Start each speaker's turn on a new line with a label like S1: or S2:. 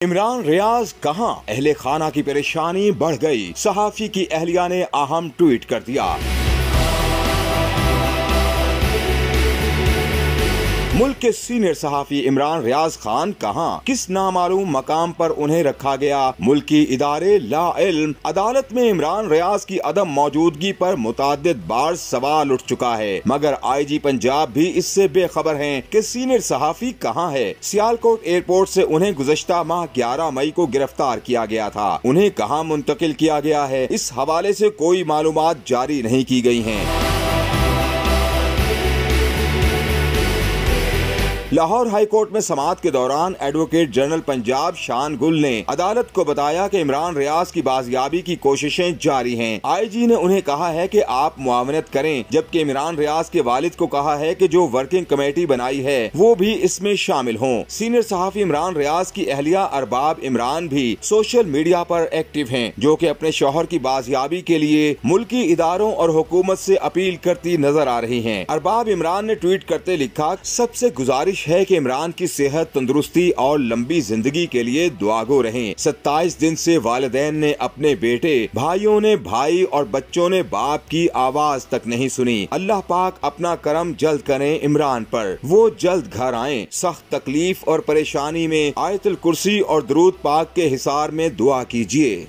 S1: इमरान रियाज कहां? अहले खाना की परेशानी बढ़ गई। सहाफी की अहलिया ने अहम ट्वीट कर दिया। मुल्क के सीनियर सहाफी इमरान रियाज खान कहां? किस नामालूम मकाम पर उन्हें रखा गया? मुल्की इदारे ला इल्म। अदालत में इमरान रियाज की अदम मौजूदगी पर मुताद्दिद बार सवाल उठ चुका है, मगर IG पंजाब भी इससे बेखबर हैं कि सीनियर सहाफी कहां है। सियालकोट एयरपोर्ट से उन्हें गुज़श्ता माह 11 मई को गिरफ्तार किया गया था। उन्हें कहां मुंतकिल किया गया है, इस हवाले से कोई मालूमात जारी नहीं की गई हैं। लाहौर हाई कोर्ट में समाअत के दौरान एडवोकेट जनरल पंजाब शान गुल ने अदालत को बताया कि इमरान रियाज की बाजियाबी की कोशिशें जारी हैं। IG ने उन्हें कहा है कि आप मुआवनत करें, जबकि इमरान रियाज के वालिद को कहा है कि जो वर्किंग कमेटी बनाई है वो भी इसमें शामिल हों। सीनियर सहाफी इमरान रियाज की अहलिया अरबाब इमरान भी सोशल मीडिया पर एक्टिव हैं, जो कि अपने शौहर की बाजियाबी के लिए मुल्की इदारों और हुकूमत से अपील करती नजर आ रही हैं। अरबाब इमरान ने ट्वीट करते लिखा, सबसे गुजारिश है कि इमरान की सेहत, तंदुरुस्ती और लंबी जिंदगी के लिए दुआगो रहें। 27 दिन से वालिदैन ने अपने बेटे, भाइयों ने भाई और बच्चों ने बाप की आवाज तक नहीं सुनी। अल्लाह पाक अपना करम जल्द करें इमरान पर, वो जल्द घर आएं। सख्त तकलीफ और परेशानी में आयतुल कुर्सी और दुरूद पाक के हिसार में दुआ कीजिए।